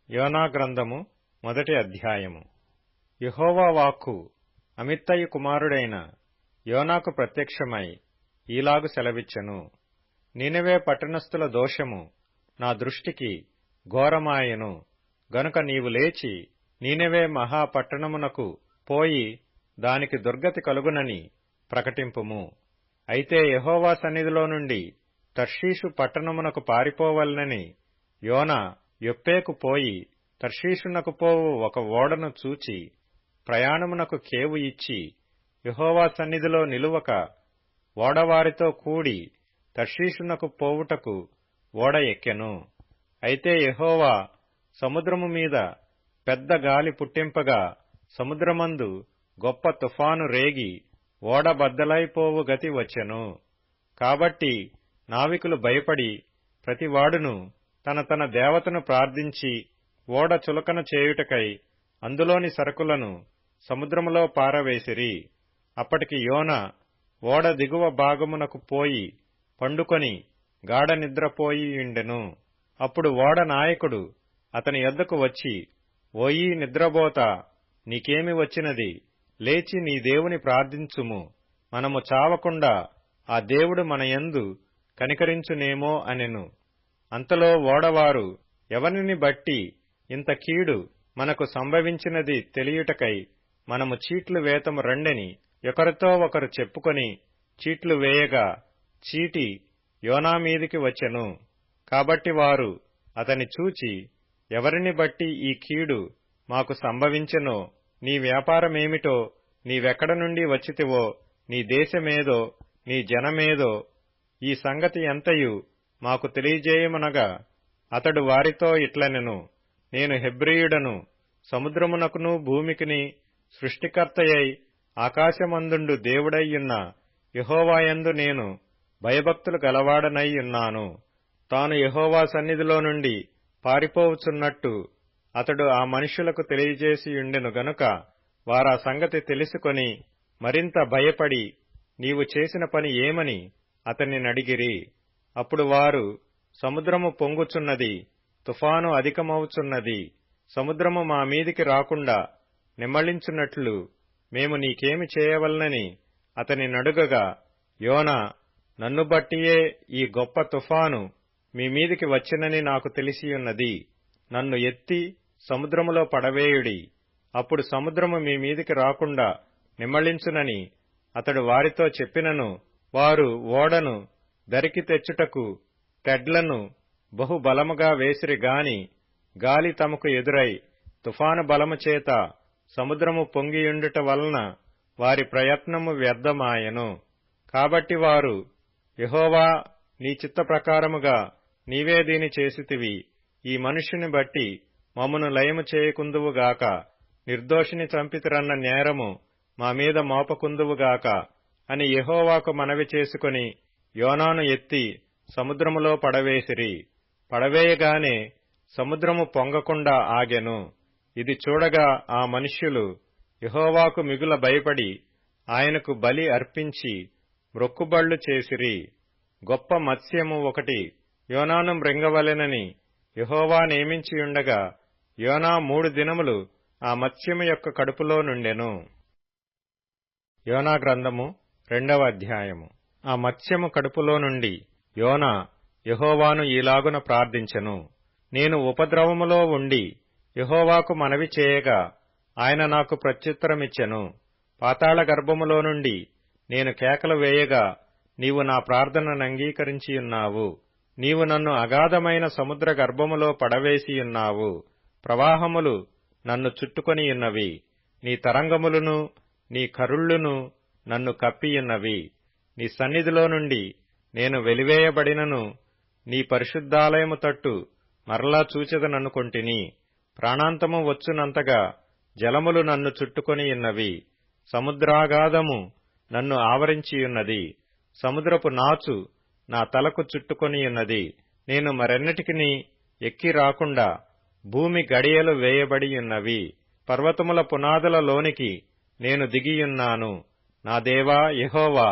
యోనా గ్రంథము మొదటి అధ్యాయము. యెహోవా వాక్కు అమిత్తయి కుమారుడైన యోనాకు ప్రత్యక్షమై ఈలాగు సెలవిచ్చెను. నీనెవే పట్టణస్థుల దోషము నా దృష్టికి ఘోరమాయెను గనుక నీవు లేచి నీనెవే మహాపట్టణమునకు పోయి దానికి దుర్గతి కలుగునని ప్రకటింపుము. అయితే యెహోవా సన్నిధిలో నుండి తర్షీషు పట్టణమునకు పారిపోవలనని యోనా యొప్పేకు పోయి తర్షీషునకు పోవు ఒక ఓడను చూచి ప్రయాణమునకు కేవు ఇచ్చి యెహోవా సన్నిధిలో నిలువక ఓడవారితో కూడి తర్షీషునకు పోవుటకు ఓడ ఎక్కెను. అయితే యెహోవా సముద్రము మీద పెద్ద గాలి పుట్టింపగా సముద్రమందు గొప్ప తుఫాను రేగి ఓడ బద్దలైపోవు గతి వచ్చెను. కాబట్టి నావికులు భయపడి ప్రతివాడును తన తన దేవతను ప్రార్థించి ఓడ చులకన చేయుటకై అందులోని సరుకులను సముద్రములో పారవేసిరి. అప్పటికి యోనా ఓడ దిగువ భాగమునకు పోయి పండుకొని గాఢ నిద్రపోయియుండెను. అప్పుడు ఓడ నాయకుడు అతని యొద్దకు వచ్చి, ఓయీ నిద్రబోతా, నీకేమి వచ్చినది? లేచి నీ దేవుని ప్రార్థించుము, మనము చావకుండా ఆ దేవుడు మన యందు కనికరించునేమో అనెను. అంతలో ఓడవారు, ఎవనిని బట్టి ఇంత కీడు మనకు సంభవించినది తెలియుటకై మనము చీట్లు వేతము రండని ఒకరితో ఒకరు చెప్పుకొని చీట్లు వేయగా చీటి యోనా మీదికి వచ్చెను. కాబట్టి వారు అతని చూచి, ఎవరిని బట్టి ఈ కీడు మాకు సంభవించెనో, నీ వ్యాపారమేమిటో, నీవెక్కడ నుండి వచ్చితివో, నీ దేశమేదో, నీ జనమేదో, ఈ సంగతి ఎంతయు మాకు తెలియజేయమనగా అతడు వారితో ఇట్లనెను, నేను హెబ్రీయుడను, సముద్రమునకును భూమికిని సృష్టికర్తయై ఆకాశమందుండు దేవుడయ్యున్న యెహోవాయందు నేను భయభక్తులు గలవాడనయ్యున్నాను. తాను యెహోవా సన్నిధిలో నుండి పారిపోవుచున్నట్టు అతడు ఆ మనుష్యులకు తెలియజేసియుండెను గనుక వారా సంగతి తెలుసుకొని మరింత భయపడి, నీవు చేసిన పని ఏమని అతన్ని నడిగిరి. అప్పుడు వారు, సముద్రము పొంగుచున్నది, తుఫాను అధికమవుచున్నది, సముద్రము మా మీదికి రాకుండా నిమ్మళించున్నట్లు మేము నీకేమి చేయవలనని అతని నడుగగా, యోనా, నన్ను బట్టియే ఈ గొప్ప తుఫాను మీ మీదికి వచ్చినని నాకు తెలిసియున్నది. నన్ను ఎత్తి సముద్రములో పడవేయుడి, అప్పుడు సముద్రము మీ మీదికి రాకుండా నిమ్మళించునని అతడు వారితో చెప్పినను, వారు ఓడను దరికి తెచ్చుటకు తెడ్లను బహుబలముగా వేసిరి గాని గాలి తమకు ఎదురై తుఫాను బలము చేత సముద్రము పొంగియుండుట వలన వారి ప్రయత్నము వ్యర్థమాయెను. కాబట్టి వారు, యెహోవా, నీ చిత్త ప్రకారముగా నీవే దీని చేసితివి, ఈ మనుష్యుని బట్టి మమ్మును లయము చేయకుందువుగాక, నిర్దోషిని చంపితిరన్న నేరము మా మీద మోపకుందువుగాక అని యెహోవాకు మనవి చేసుకుని యోనాను ఎత్తి సముద్రములో పడవేసిరి. పడవేయగానే సముద్రము పొంగకుండా ఆగెను. ఇది చూడగా ఆ మనుష్యులు యెహోవాకు మిగుల భయపడి ఆయనకు బలి అర్పించి మ్రొక్కుబళ్లు చేసిరి. గొప్ప మత్స్యము ఒకటి యోనాను మృంగవలెనని యెహోవా నియమించియుండగా యోనా 3 దినములు ఆ మత్స్యము యొక్క కడుపులో నుండెను. యోనా గ్రంథము 2వ అధ్యాయము. ఆ మత్స్యము కడుపులో నుండి యోనా యెహోవాను ఈలాగున ప్రార్థించెను. నేను ఉపద్రవములో ఉండి యెహోవాకు మనవి చేయగా ఆయన నాకు ప్రత్యుత్తరమిచ్చెను. పాతాళ గర్భములో నుండి నేను కేకలు వేయగా నీవు నా ప్రార్థనను అంగీకరించియున్నావు. నీవు నన్ను అగాధమైన సముద్ర గర్భములో పడవేసియున్నావు. ప్రవాహములు నన్ను చుట్టుకొనియున్నవి, నీ తరంగములును నీ కరుళ్ళును నన్ను కప్పియున్నవి. నీ సన్నిధిలో నుండి నేను వెలివేయబడినను నీ పరిశుద్ధాలయము తట్టు మరలా చూచెదననుకొంటిని. ప్రాణాంతము వచ్చునంతగా జలములు నన్ను చుట్టుకొనియున్నవి, సముద్రాగాధము నన్ను ఆవరించియున్నది, సముద్రపు నాచు నా తలకు చుట్టుకొనియున్నది. నేను మరెన్నటికిని ఎక్కి రాకుండా భూమి గడియలు వేయబడియున్నవి. పర్వతముల పునాదుల లోనికి నేను దిగియున్నాను. నా దేవా యెహోవా,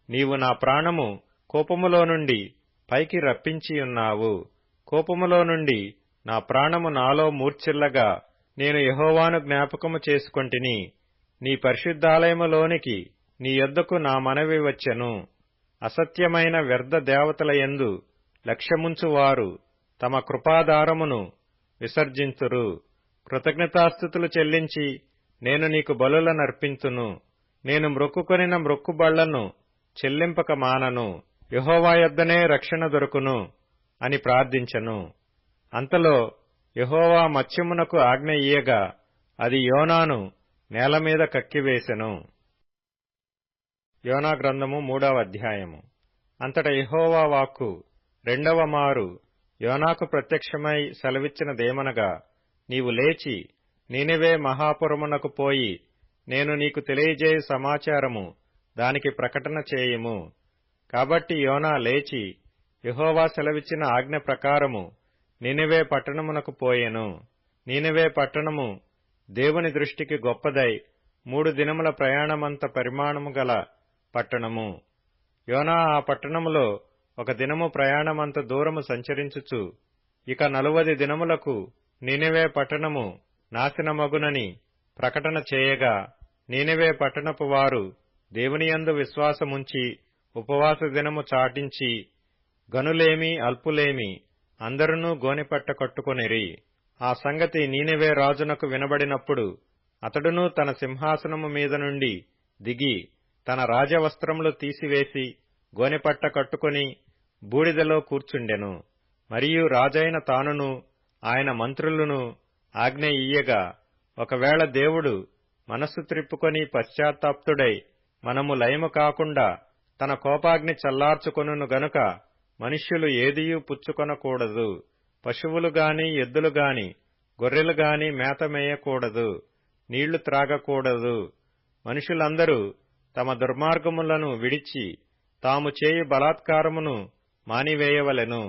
నీవు నా ప్రాణము కోపములో నుండి పైకి రప్పించియున్నావు. కోపములో నుండి నా ప్రాణము నాలో మూర్ఛిల్లగా నేను యెహోవాను జ్ఞాపకము చేసుకొంటిని. నీ పరిశుద్ధాలయములోనికి నీ యొద్దకు నా మనవి వచ్చెను. అసత్యమైన వ్యర్థ దేవతల యందు లక్ష్యముంచువారు తమ కృపాధారమును విసర్జింతురు. కృతజ్ఞతాస్తుతులు చెల్లించి నేను నీకు బలులనర్పింతును. నేను మ్రొక్కుకొనిన మ్రొక్కుబళ్లను చెల్లింపక మానను. యెహోవా యొద్దనే రక్షణ దొరుకును అని ప్రార్థించెను. అంతలో యెహోవా మత్స్యమునకు ఆజ్ఞ ఇయ్యగా అది యోనాను నేలమీద కక్కివేసెను. యోనా గ్రంథము 3వ అధ్యాయము. అంతట యెహోవా వాక్కు రెండవ మారు యోనాకు ప్రత్యక్షమై సెలవిచ్చినదేమనగా, నీవు లేచి నీనెవే మహాపురమునకు పోయి నేను నీకు తెలియజేయు సమాచారము దానికి ప్రకటన చేయుము. కాబట్టి యోనా లేచి యెహోవా సెలవిచ్చిన ఆజ్ఞ ప్రకారము నీనెవే పట్టణమునకు పోయెను. నీనెవే పట్టణము దేవుని దృష్టికి గొప్పదై 3 దినముల ప్రయాణమంత పరిమాణము గల పట్టణము. యోనా ఆ పట్టణములో 1 దినము ప్రయాణమంత దూరము సంచరించుచు ఇక 40 దినములకు నీనెవే పట్టణము నాశనమగునని ప్రకటన చేయగా, నీనెవే పట్టణపు వారు దేవునియందు విశ్వాసముంచి ఉపవాస దినము చాటించి గనులేమి అల్పులేమి అందరునూ గోనెపట్ట కట్టుకొనిరి. ఆ సంగతి నీనెవే రాజునకు వినబడినప్పుడు అతడును తన సింహాసనము మీద నుండి దిగి తన రాజవస్త్రములు తీసివేసి గోనెపట్ట కట్టుకొని బూడిదలో కూర్చుండెను. మరియు రాజైన తానును ఆయన మంత్రులను ఆజ్ఞ ఇయ్యగా, ఒకవేళ దేవుడు మనస్సు త్రిప్పుకొని పశ్చాత్తాప్తుడై మనము లయము కాకుండా తన కోపాగ్ని చల్లార్చుకొనును గనుక మనుష్యులు ఏదియూ పుచ్చుకొనకూడదు. పశువులుగాని ఎద్దులుగాని గొర్రెలుగాని మేత మేయకూడదు, నీళ్లు త్రాగకూడదు. మనుషులందరూ తమ దుర్మార్గములను విడిచి తాము చేయు బలాత్కారమును మానివేయవలెను.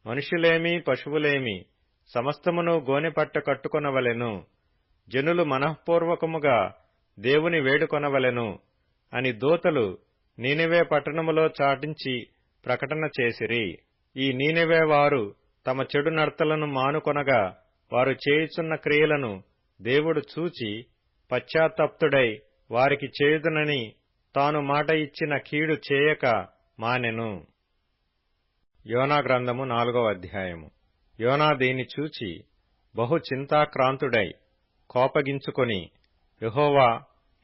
మనుషులేమి పశువులేమి సమస్తమును గోనెపట్ట కట్టుకొనవలెను. జనులు మనఃపూర్వకముగా దేవుని వేడుకొనవలెను అని దూతలు నీనెవే పట్టణములో చాటించి ప్రకటన చేసిరి. ఈ నీనెవే వారు తమ చెడు నడతలను మానుకొనగా వారు చేయుచున్న క్రియలను దేవుడు చూచి పశ్చాత్తప్తుడై వారికి చేయుదునని తాను మాట ఇచ్చిన కీడు చేయక మానెను. యోనా గ్రంథము 4వ అధ్యాయము. యోనా దీన్ని చూచి బహు చింతాక్రాంతుడై కోపగించుకొని, యెహోవా,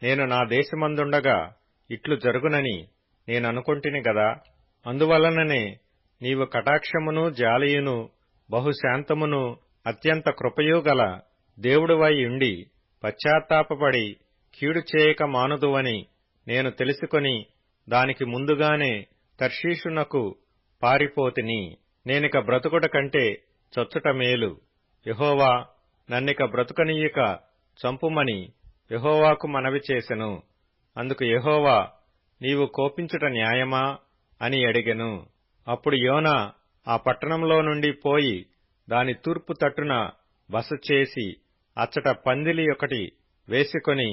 నేను నా దేశమందుండగా ఇట్లు జరుగునని నేననుకొంటిని గదా. అందువలననే నీవు కటాక్షమును జాలియును బహుశాంతమును అత్యంత కృపయూ గల దేవుడువై ఉండి పశ్చాత్తాపపడి కీడు చేయక మానుదువని నేను తెలుసుకొని దానికి ముందుగానే తర్షీషునకు పారిపోతిని. నేనిక బ్రతుకుట కంటే చచ్చుట మేలు. యెహోవా, నన్నిక బ్రతుకనీయక చంపుమని యెహోవాకు మనవి చేసెను. అందుకు యెహోవా, నీవు కోపించుట న్యాయమా అని అడిగెను. అప్పుడు యోనా ఆ పట్టణంలో నుండి పోయి దాని తూర్పు తట్టున బస చేసి అచ్చట పందిలి ఒకటి వేసుకొని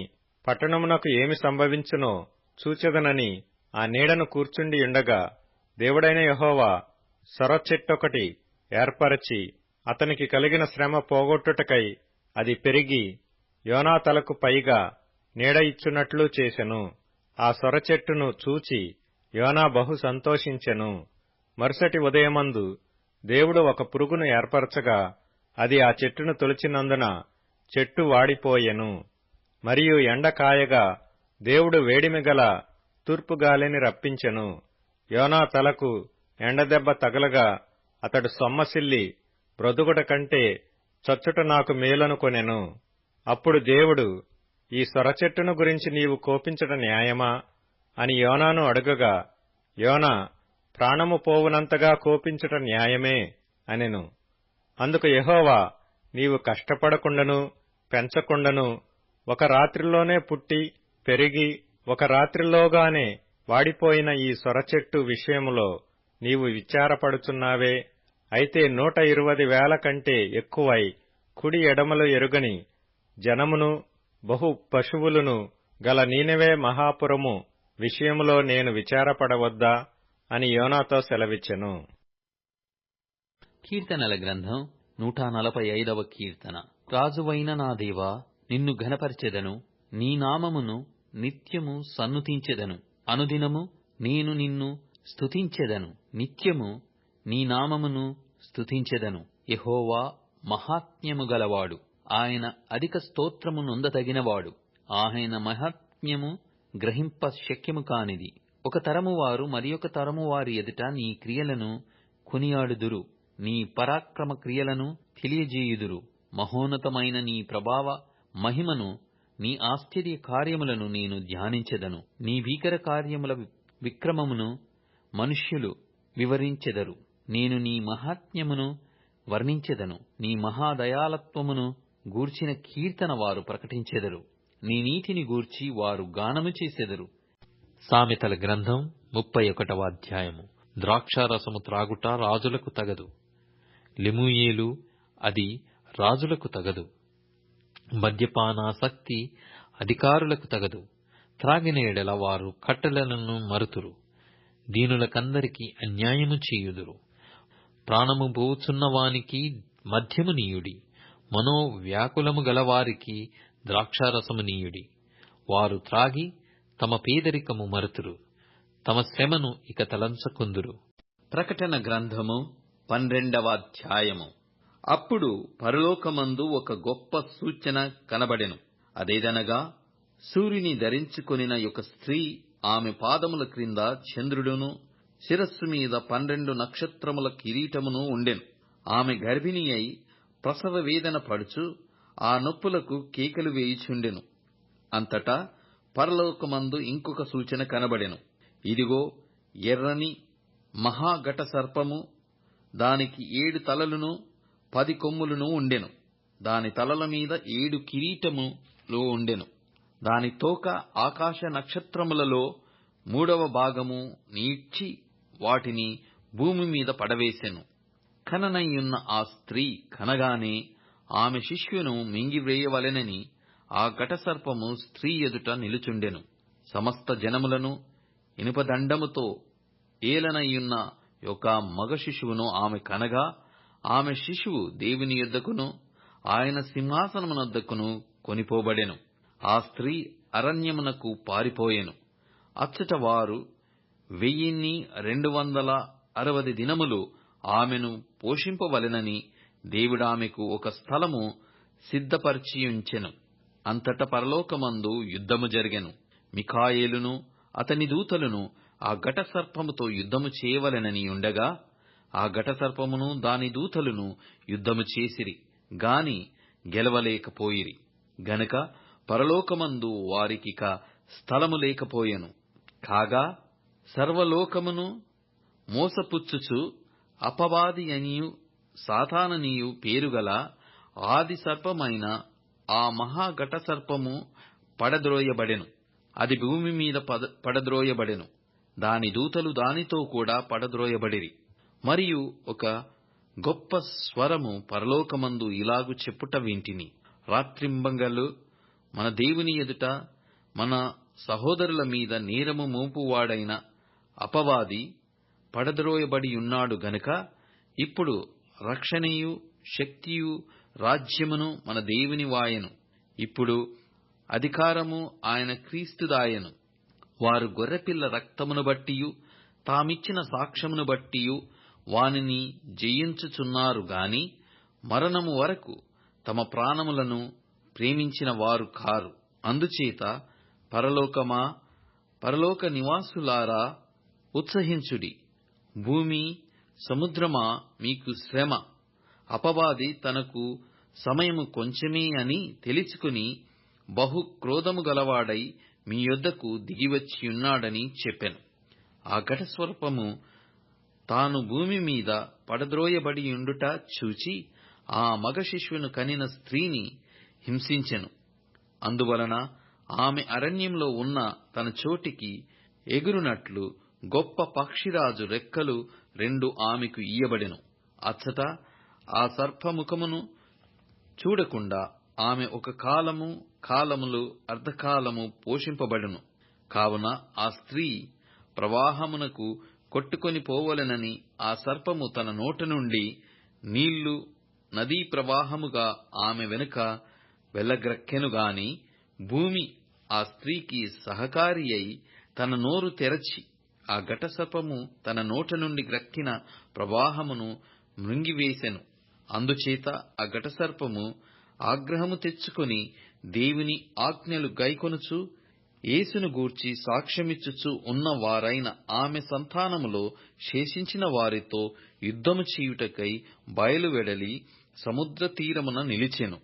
పట్టణమునకు ఏమి సంభవించునో చూచెదనని ఆ నీడను కూర్చుండి ఉండగా, దేవుడైన యెహోవా సొరచెట్టొకటి ఏర్పరచి అతనికి కలిగిన శ్రమ పోగొట్టుటకై అది పెరిగి యోనా తలకు పైగా నీడ ఇచ్చునట్లు చేసెను. ఆ సొరచెట్టును చూచి యోనా బహు సంతోషించెను. మరుసటి ఉదయమందు దేవుడు ఒక పురుగును ఏర్పరచగా అది ఆ చెట్టును తొలిచినందున చెట్టు వాడిపోయెను. మరియు ఎండ కాయగా దేవుడు వేడిమిగల తూర్పుగాలిని రప్పించెను. యోనా తలకు ఎండదెబ్బ తగలగా అతడు సొమ్మసిల్లి బ్రతుకుట కంటే చచ్చుట నాకు మేలనుకొనెను. అప్పుడు దేవుడు, ఈ సొరచెట్టును గురించి నీవు కోపించట న్యాయమా అని యోనాను అడుగగా, యోనా, ప్రాణము పోవునంతగా కోపించుట న్యాయమే అనెను. అందుకు యెహోవా, నీవు కష్టపడకుండను పెంచకుండను ఒక రాత్రిలోనే పుట్టి పెరిగి ఒక రాత్రిలోగానే వాడిపోయిన ఈ సొరచెట్టు విషయములో నీవు విచారపడుచున్నావే. అయితే 120,000 కంటే ఎక్కువై కుడి ఎడమలు ఎరుగని జనమును బహు పశువులను గల నీనెవే మహాపురము విషయములో నేను విచారపడవద్దా అని యోనాతో సెలవిచ్చెను. కీర్తనల గ్రంథం 145వ కీర్తన. రాజువైన నా దేవా, నిన్ను ఘనపరచెదను, నీ నామమును నిత్యము సన్నుతించెదను. అనుదినము నేను నిన్ను స్తుతించెదను, నిత్యము నీ నామమును స్తుతించెదను. యెహోవా మహాత్మ్యము గలవాడు, ఆయన అధిక స్తోత్రము నొందతగినవాడు. ఆయన మహాత్మ్యము గ్రహింప శక్యము కానిది. ఒక తరము వారు మరియొక తరము వారి ఎదుట నీ క్రియలను కొనియాడుదురు, నీ పరాక్రమ క్రియలను తెలియజేయుదురు. మహోన్నతమైన నీ ప్రభావ మహిమను, నీ ఆశ్చర్య కార్యములను నేను ధ్యానించెదను. నీ భీకర కార్యముల విక్రమమును మనుష్యులు వివరించెదరు. నేను నీ మహాత్మ్యమును వర్ణించెదను, నీ మహాదయాళత్వమును గూర్చిన కీర్తన వారు ప్రకటించెదరు. నీ నీతిని గూర్చి వారు గానము చేసెదరు. సామెతల గ్రంథం 31వ అధ్యాయము. ద్రాక్షారసము త్రాగుట రాజులకు తగదు, లెమూయేలు అది రాజులకు తగదు. మద్యపానాసక్తి అధికారులకు తగదు, త్రాగిన ఎడల వారు కట్టడలను మరుతురు. దీనులకందరికి అన్యాయము చేయుదురు. ప్రాణము పోచున్నవానికి మద్యము నీయుడి, మనోవ్యాకులము గలవారికి ద్రాక్షారసము నీయుడి. వారు త్రాగి తమ పేదరికము మరుతురు, తమ శ్రమను ఇక తలంచకుందురు. ప్రకటన గ్రంథము 12వ అధ్యాయము. అప్పుడు పరలోకమందు ఒక గొప్ప సూచన కనబడెను. అదేదనగా, సూర్యుని ధరించుకొనిన ఒక స్త్రీ, ఆమె పాదముల క్రింద చంద్రుడును, శిరస్సు మీద 12 నక్షత్రముల కిరీటమును ఉండెను. ఆమె గర్భిణి అయి ప్రసవ వేదన పడుచు ఆ నొప్పులకు కేకలు వేయుచుండెను. అంతటా పరలోకమందు ఇంకొక సూచన కనబడెను. ఇదిగో, ఎర్రని మహాఘట సర్పము, దానికి 7 తలలును 10 కొమ్ములను ఉండెను. దాని తలల మీద 7 కిరీటములు ఉండెను. దాని తోక ఆకాశ నక్షత్రములలో 3వ భాగము నీడ్చి వాటిని భూమి మీద పడవేసెను. కననయ్యున్న ఆ స్త్రీ కనగానే ఆమె శిశువును మింగివేయవలెనని ఆ ఘటసర్పము స్త్రీ ఎదుట నిలుచుండెను. సమస్త జనములను ఇనుపదండముతో ఏలనయ్యున్న ఒక మగ శిశువును ఆమె కనగా, ఆమె శిశువు దేవుని యొద్దకును ఆయన సింహాసనమునొద్దకును కొనిపోబడెను. ఆ స్త్రీ అరణ్యమునకు పారిపోయెను. అచ్చట వారు 1260 దినములు ఆమెను పోషింపవలెనని దేవుడామెకు ఒక స్థలము సిద్ధపరచియుంచెను. అంతట పరలోకమందు యుద్ధము జరిగెను. మిఖాయేలును అతని దూతలను ఆ ఘటసర్పముతో యుద్ధము చేయవలెనని ఉండగా, ఆ ఘటసర్పమును దాని దూతలను యుద్ధము చేసిరి గాని గెలవలేకపోయిరి. గనుక పరలోకమందు వారికిక స్థలము లేకపోయెను. కాగా సర్వలోకమును మోసపుచ్చుచు అపవాది అనియు సాతాననియు పేరుగల ఆది సర్పమైన ఆ మహాఘటసర్పము పడద్రోయబడెను. అది భూమి మీద పడద్రోయబడెను. దాని దూతలు దానితో కూడా పడద్రోయబడిరి. మరియు ఒక గొప్ప స్వరము పరలోకమందు ఇలాగు చెప్పుట వింటిని, రాత్రింబగళ్ళు మన దేవుని ఎదుట మన సహోదరుల మీద నేరము మోపువాడైన అపవాది పడద్రోయబడియున్నాడు గనుక ఇప్పుడు రక్షణయు శక్తియు రాజ్యమును మన దేవుని వాయెను. ఇప్పుడు అధికారము ఆయన క్రీస్తుదాయెను. వారు గొర్రెపిల్ల రక్తమును బట్టియు తామిచ్చిన సాక్ష్యమును బట్టియు వానిని జయించుచున్నారు గాని మరణము వరకు తమ ప్రాణములను ప్రేమించిన వారు కారు. అందుచేత పరలోకమా, పరలోక నివాసులారా ఉత్సహించుడి. భూమి సముద్రమా మీకు శ్రమ. అపవాది తనకు సమయము కొంచెమే అని తెలుసుకుని బహు క్రోధము గలవాడై మీ యొద్దకు దిగివచ్చియున్నాడని చెప్పెను. ఆ ఘటస్వల్పము తాను భూమి మీద పడద్రోయబడియుండుట చూచి ఆ మగ శిశువును కనిన స్త్రీని హింసించెను. అందువలన ఆమె అరణ్యంలో ఉన్న తన చోటికి ఎగురునట్లు గొప్ప పక్షిరాజు రెక్కలు 2 ఆమెకు ఇయ్యబడెను. అచ్చట ఆ సర్పముఖమును చూడకుండా ఆమె ఒక కాలములు అర్ధకాలము పోషింపబడును. కావున ఆ స్త్రీ ప్రవాహమునకు కొట్టుకొని పోవలెనని ఆ సర్పము తన నోట నుండి నీళ్లు నదీ ప్రవాహముగా ఆమె వెనుక వెళ్ళగ్రక్కెను గాని భూమి ఆ స్త్రీకి సహకారి అయి తన నోరు తెరచి ఆ ఘటసర్పము తన నోట నుండి గ్రక్కిన ప్రవాహమును మృంగివేసెను. అందుచేత ఆ ఘటసర్పము ఆగ్రహము తెచ్చుకొని దేవుని ఆజ్ఞలు గైకొనుచు యేసును గూర్చి సాక్ష్యమిచ్చుచు ఉన్న వారైన ఆమె సంతానములో శేషించిన వారితో యుద్ధము చేయుటకై బయలువెడలి సముద్ర తీరమున నిలిచెను.